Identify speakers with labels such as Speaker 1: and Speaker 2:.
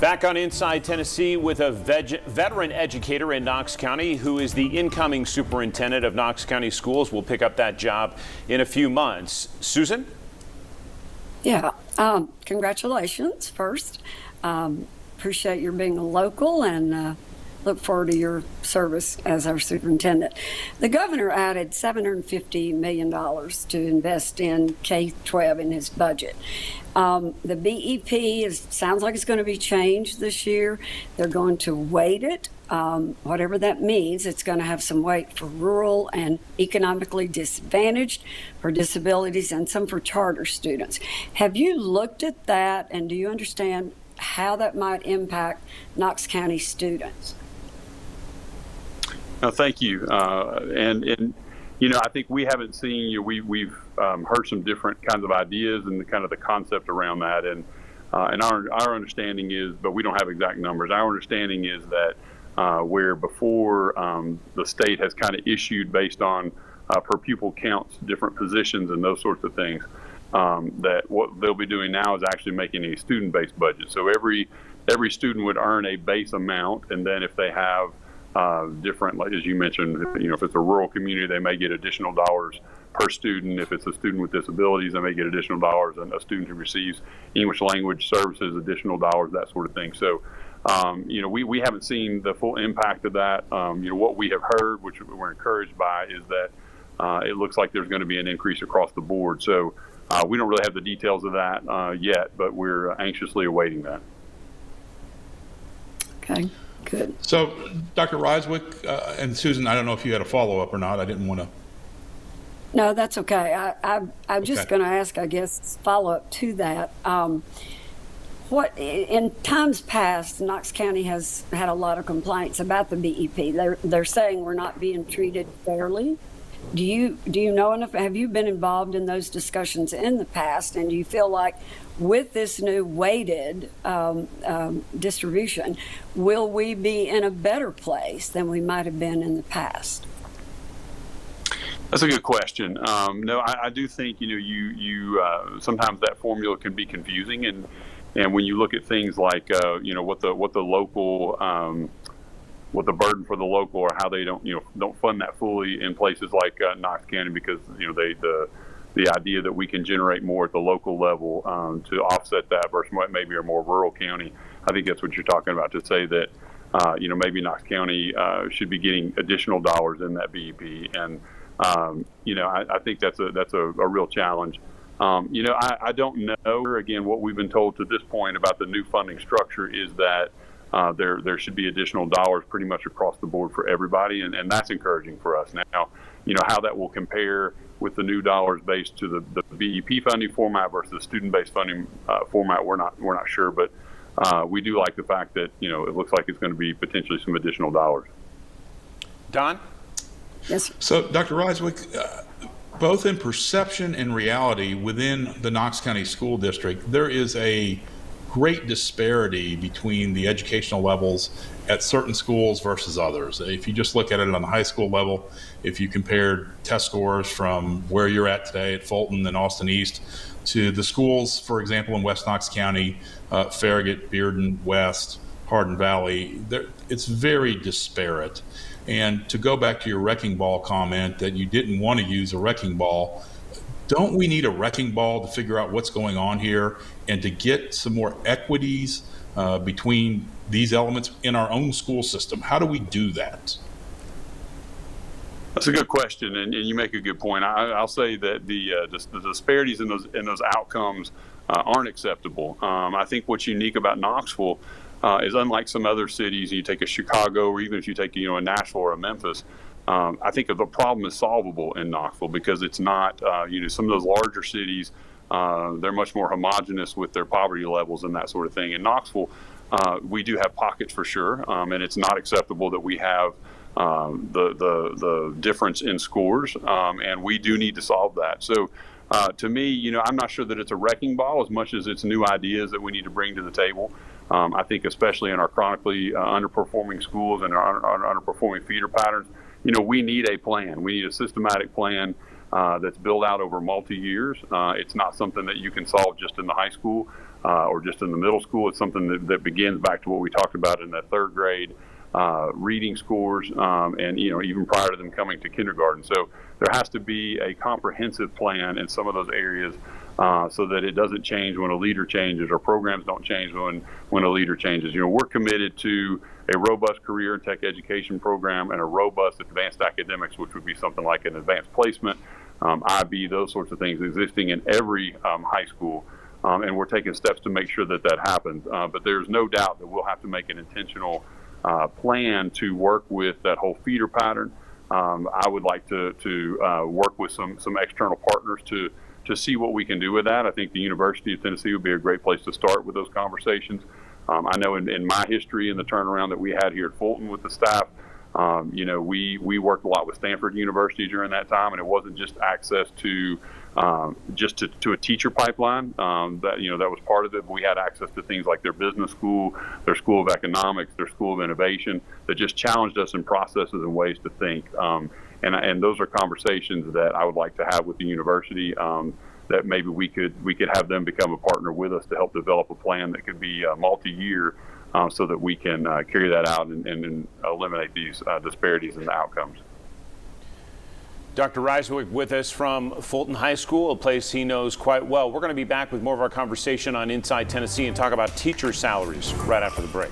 Speaker 1: Back on Inside Tennessee with a veteran educator in Knox County who is the incoming superintendent of Knox County Schools. Will pick up that job in a few months. Susan?
Speaker 2: Yeah, congratulations first. Appreciate your being a local and look forward to your service as our superintendent. The governor added $750 million to invest in K-12 in his budget. The BEP sounds like it's going to be changed this year. They're going to weight it, whatever that means. It's going to have some weight for rural and economically disadvantaged, for disabilities, and some for charter students. Have you looked at that, and do you understand how that might impact Knox County students?
Speaker 3: Thank you. And you know, I think we haven't seen, we've heard some different kinds of ideas and kind of the concept around that. And our understanding is, but we don't have exact numbers. Our understanding is that where before the state has kind of issued based on per pupil counts, different positions and those sorts of things, that what they'll be doing now is actually making a student-based budget. So every student would earn a base amount, and then if they have different, like as you mentioned, if it's a rural community, they may get additional dollars per student. If it's a student with disabilities, they may get additional dollars, and a student who receives English language services, additional dollars, that sort of thing. So, we haven't seen the full impact of that. What we have heard, which we're encouraged by, is that it looks like there's going to be an increase across the board. So we don't really have the details of that yet, but we're anxiously awaiting that.
Speaker 2: Okay. Good.
Speaker 4: So, Dr. Rysewyk and Susan, I don't know if you had a follow-up or not. I didn't want to.
Speaker 2: No, that's okay. I'm just going to ask, I guess, follow-up to that. What in times past, Knox County has had a lot of complaints about the BEP. They're saying we're not being treated fairly. Do you know enough? Have you been involved in those discussions in the past? And do you feel like with this new weighted distribution, will we be in a better place than we might have been in the past?
Speaker 3: That's a good question. No, I do think you sometimes that formula can be confusing, and when you look at things like what the local what the burden for the local, or how they don't fund that fully in places like Knox County, because the idea that we can generate more at the local level to offset that versus what maybe a more rural county. I think that's what you're talking about, to say that maybe Knox County should be getting additional dollars in that BEP, and I think that's a real challenge. I don't know. Again, what we've been told to this point about the new funding structure is that there should be additional dollars pretty much across the board for everybody, and that's encouraging for us. Now, how that will compare with the new dollars based to the BEP funding format versus the student-based funding format, we're not sure, but we do like the fact that it looks like it's going to be potentially some additional dollars.
Speaker 1: Don?
Speaker 2: Yes.
Speaker 4: So, Dr. Rysewyk, both in perception and reality within the Knox County School District, there is a great disparity between the educational levels at certain schools versus others. If you just look at it on the high school level, if you compared test scores from where you're at today at Fulton and Austin East to the schools, for example, in West Knox County, Farragut, Bearden, West, Hardin Valley, it's very disparate. And to go back to your wrecking ball comment that you didn't want to use a wrecking ball, don't we need a wrecking ball to figure out what's going on here and to get some more equities between these elements in our own school system? How do we do that?
Speaker 3: That's a good question, and you make a good point. I'll say that the disparities in those outcomes aren't acceptable. I think what's unique about Knoxville is, unlike some other cities, you take a Chicago, or even if you take a Nashville or a Memphis, I think the problem is solvable in Knoxville, because it's not, some of those larger cities, they're much more homogenous with their poverty levels and that sort of thing. In Knoxville, we do have pockets for sure, and it's not acceptable that we have the difference in scores, and we do need to solve that. So to me, I'm not sure that it's a wrecking ball as much as it's new ideas that we need to bring to the table. I think especially in our chronically underperforming schools and our underperforming feeder patterns, we need a plan. We need a systematic plan that's built out over multi-years. It's not something that you can solve just in the high school. or just in the middle school. It's something that begins back to what we talked about in that third grade reading scores, and even prior to them coming to kindergarten. So there has to be a comprehensive plan in some of those areas, so that it doesn't change when a leader changes, or programs don't change when a leader changes. We're committed to a robust career and tech education program and a robust advanced academics, which would be something like an advanced placement, IB, those sorts of things existing in every high school. And we're taking steps to make sure that happens. But there's no doubt that we'll have to make an intentional plan to work with that whole feeder pattern. I would like to work with some external partners to see what we can do with that. I think the University of Tennessee would be a great place to start with those conversations. I know in my history and the turnaround that we had here at Fulton with the staff, we worked a lot with Stanford University during that time, and it wasn't just access to to a teacher pipeline. That was part of it. But we had access to things like their business school, their school of economics, their school of innovation, that just challenged us in processes and ways to think. And those are conversations that I would like to have with the university. That maybe we could have them become a partner with us to help develop a plan that could be multi-year, so that we can carry that out and eliminate these disparities in the outcomes.
Speaker 1: Dr. Rysewyk with us from Fulton High School, a place he knows quite well. We're going to be back with more of our conversation on Inside Tennessee and talk about teacher salaries right after the break.